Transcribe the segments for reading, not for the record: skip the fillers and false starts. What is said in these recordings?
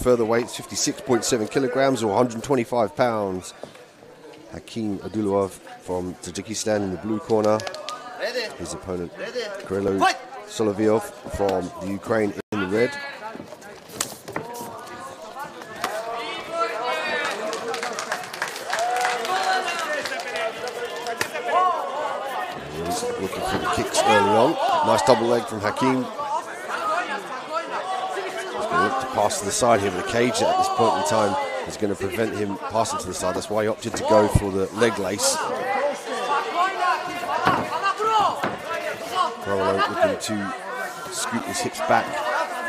featherweights, 56.7 kilograms or 125 pounds. Hakim Abdulloev from Tajikistan in the blue corner. His opponent, Kirillo Soloviov from the Ukraine in the red. He's looking for the kicks early on. Nice double leg from Hakim. He's going to look to pass to the side here, but the cage at this point in time is going to prevent him passing to the side. That's why he opted to go for the leg lace. Kyrylo looking to scoot his hips back.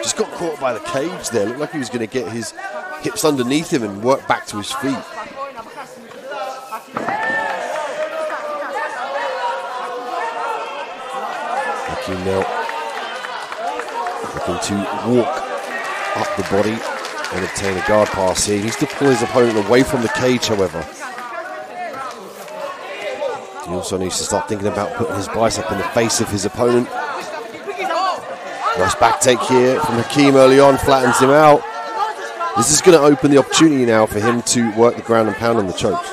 Just got caught by the cage there. Looked like he was going to get his hips underneath him and work back to his feet. Hakim now looking to walk up the body and obtain a guard pass here. He needs to pull his opponent away from the cage, however. He also needs to start thinking about putting his bicep in the face of his opponent. Nice back take here from Hakim early on, flattens him out. This is going to open the opportunity now for him to work the ground and pound on the chokes.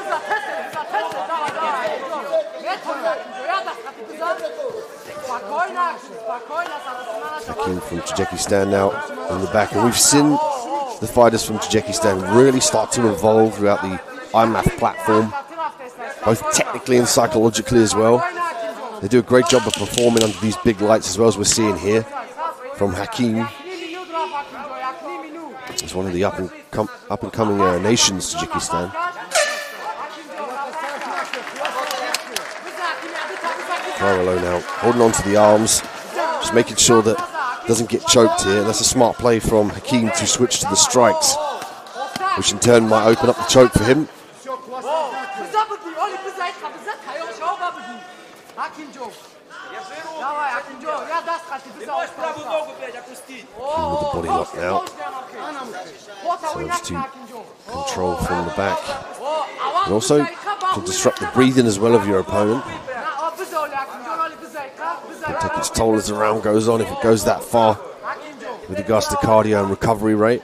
Hakim from Tajikistan now in the back, and we've seen the fighters from Tajikistan really start to evolve throughout the IMAF platform, both technically and psychologically as well. They do a great job of performing under these big lights as well, as we're seeing here from Hakim. It's one of the up and coming nations, Tajikistan. Kyrylo now holding on to the arms, just making sure that doesn't get choked here. That's a smart play from Hakim to switch to the strikes, which in turn might open up the choke for him. Hakim with the body lock now. Serves to control from the back. And also to disrupt the breathing as well of your opponent. It'll take its toll as the round goes on if it goes that far with regards to cardio and recovery rate.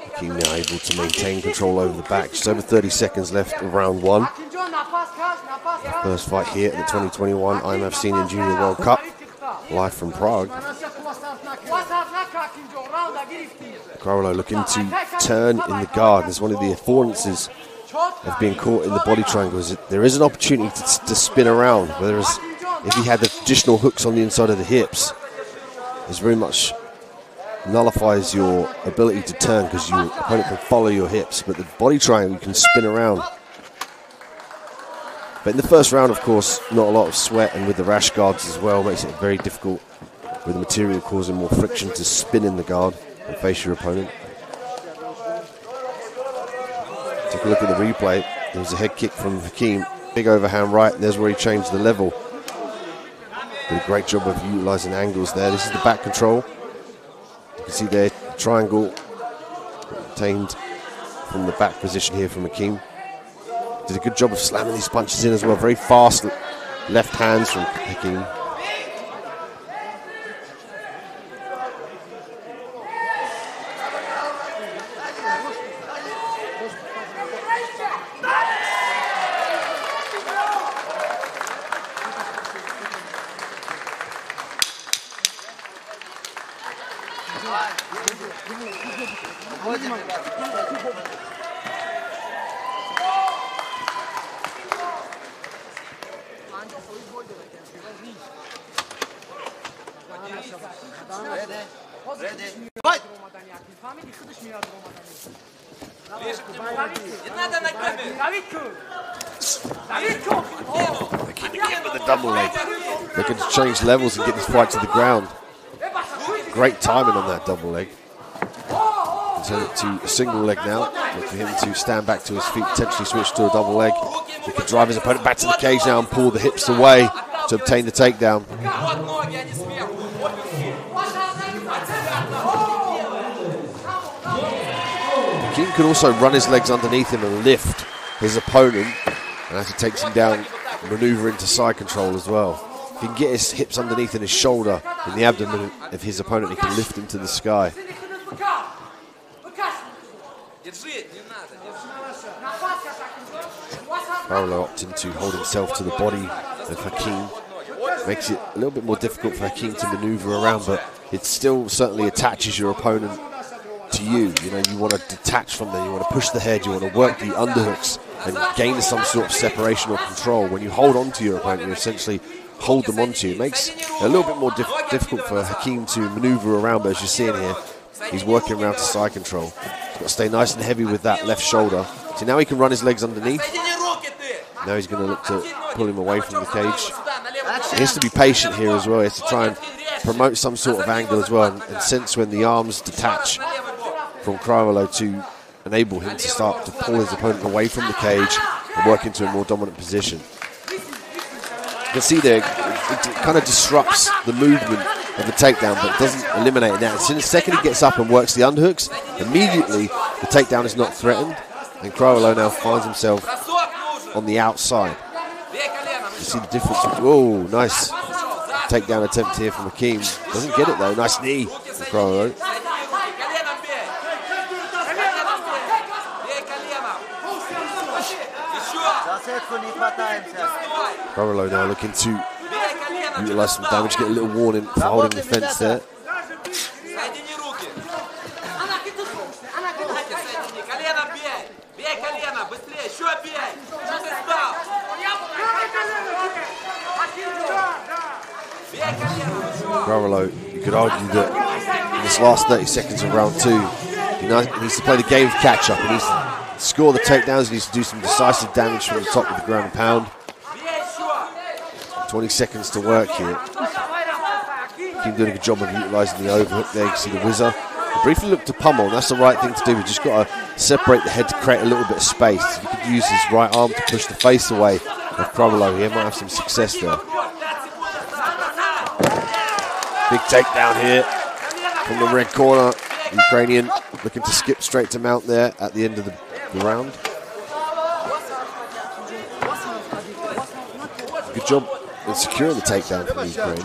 Hakim now able to maintain control over the back. Just over 30 seconds left of round one. First fight here at the 2021 IMAF Senior Junior World Cup, live from Prague. Kyrylo looking to turn in the guard. There's one of the affordances of being caught in the body triangle. There is an opportunity to spin around, whereas if he had the traditional hooks on the inside of the hips, it's very much nullifies your ability to turn because your opponent can follow your hips, but the body triangle you can spin around. But in the first round, of course, not a lot of sweat, and with the rash guards as well, makes it very difficult with the material causing more friction to spin in the guard and face your opponent. Take a look at the replay. There was a head kick from Hakim, big overhand right, and there's where he changed the level. Did a great job of utilizing angles there. This is the back control. You can see there, triangle obtained from the back position here from Hakim. Did a good job of slamming these punches in as well. Very fast left hands from Hakim. With the double leg. Looking to change levels and get this fight to the ground. Great timing on that double leg. Turn it to a single leg now. Look for him to stand back to his feet, potentially switch to a double leg. He can drive his opponent back to the cage now and pull the hips away to obtain the takedown. Hakim can also run his legs underneath him and lift his opponent, and as he takes him down maneuver into side control as well. If he can get his hips underneath and his shoulder in the abdomen of his opponent, he can lift him to the sky. Kyrylo opting to hold himself to the body of Hakim. Makes it a little bit more difficult for Hakim to maneuver around, but it still certainly attaches your opponent to you. You know, you want to detach from them, you want to push the head, you want to work the underhooks and gain some sort of separation or control. When you hold on to your opponent, you essentially hold them onto you. It makes it a little bit more difficult for Hakim to maneuver around, but as you're seeing here, he's working around to side control. He's got to stay nice and heavy with that left shoulder. See, now he can run his legs underneath. Now he's going to look to pull him away from the cage. He has to be patient here as well. He has to try and promote some sort of angle as well, and sense when the arms detach from Kyrylo to enable him to start to pull his opponent away from the cage and work into a more dominant position. You can see there, it kind of disrupts the movement of the takedown, but it doesn't eliminate it now. As soon as second he gets up and works the underhooks, immediately the takedown is not threatened, and Kyrylo now finds himself on the outside. You see the difference. Oh, nice takedown attempt here from Hakim. Doesn't get it though. Nice knee from Kyrylo. Kyrylo now looking to utilize some damage, get a little warning for holding the fence there. Kyrylo, you could argue that in this last 30 seconds of round 2, he needs to play the game of catch-up. He needs to score the takedowns, he needs to do some decisive damage from the top of the ground and pound. 20 seconds to work here. Keep doing a good job of utilising the overhook there. You can see the whizzer. He briefly looked to pummel, and that's the right thing to do. We've just got to separate the head to create a little bit of space. He could use his right arm to push the face away of Kyrylo. He might have some success there. Big takedown here from the red corner. Ukrainian looking to skip straight to mount there at the end of the round. Good job in securing the takedown from Ukraine.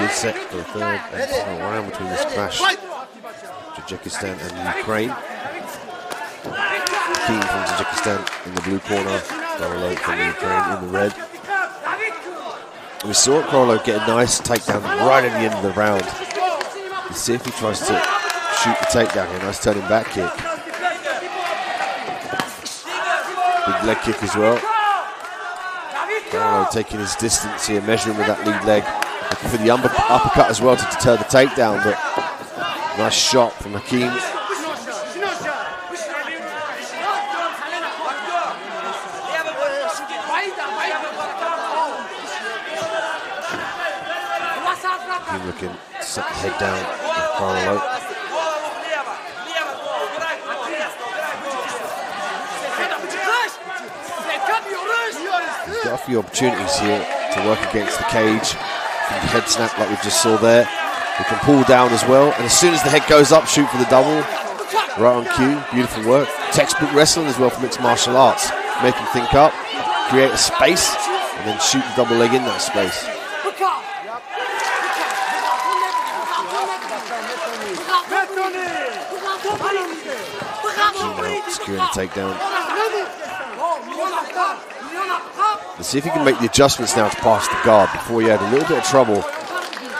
Set for the third and final round between this clash, Tajikistan and Ukraine. Hakim from Tajikistan in the blue corner, Kyrylo from Ukraine in the red. We saw Kyrylo get a nice takedown right at the end of the round. Let's see if he tries to shoot the takedown here. Nice turning back kick. Big leg kick as well. Kyrylo taking his distance here, measuring with that lead leg. Looking for the uppercut as well to deter the takedown, but nice shot from Hakim. Hakim looking to set the head down with Kyrylo. He's got a few opportunities here to work against the cage. Head snap like we just saw there. He can pull down as well, and as soon as the head goes up, shoot for the double. Right on cue, beautiful work. Textbook wrestling as well for mixed martial arts. Make him think up, create a space, and then shoot the double leg in that space. Securing the takedown. Let's see if he can make the adjustments now to pass the guard. Before he had a little bit of trouble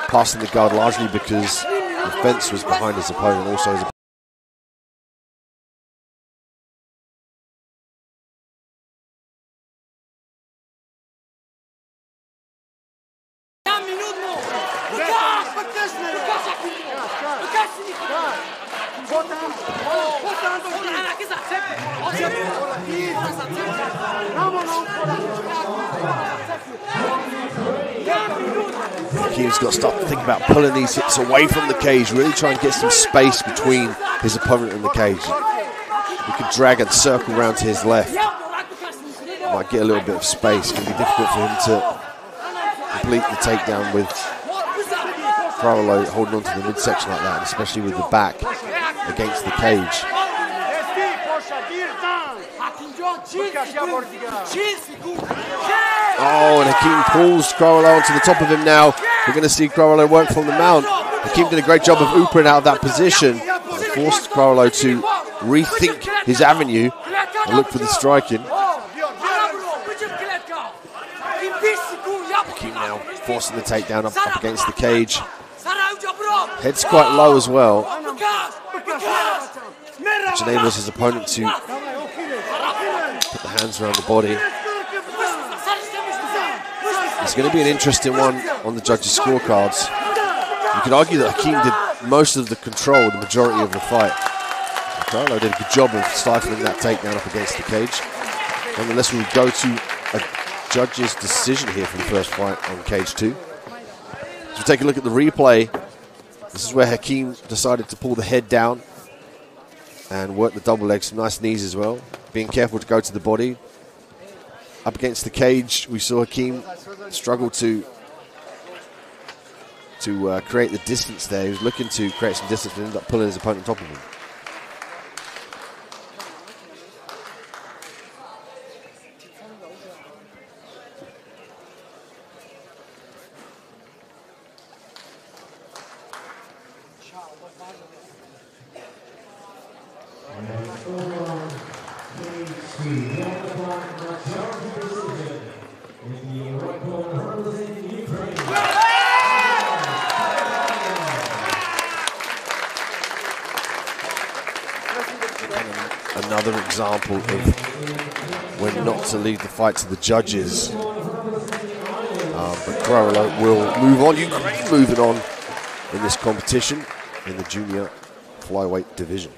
passing the guard, largely because the fence was behind his opponent. Also, his Hakim's got to start to think about pulling these hits away from the cage, really try and get some space between his opponent and the cage. He can drag and circle around to his left. Might get a little bit of space. It's going to be difficult for him to complete the takedown with Kyrylo holding on to the midsection like that, especially with the back against the cage. Oh, and Hakim pulls Kyrylo onto the top of him now. We're going to see Kyrylo work from the mount. Hakim did a great job of oopering out of that position. Forced Kyrylo to rethink his avenue and look for the striking. Hakim now forcing the takedown up against the cage. Head's quite low as well, which enables his opponent to put the hands around the body. It's going to be an interesting one on the judges' scorecards. You could argue that Hakim did most of the control, the majority of the fight. Kyrylo did a good job of stifling that takedown up against the cage. Nonetheless, we'll go to a judge's decision here for the first fight on cage 2. As we take a look at the replay, this is where Hakim decided to pull the head down and work the double leg, some nice knees as well. Being careful to go to the body. Up against the cage, we saw Hakim struggle to create the distance there. He was looking to create some distance and ended up pulling his opponent on top of him. Another example of when not to leave the fight to the judges. But Kyrylo will move on. Ukraine moving on in this competition in the junior flyweight division.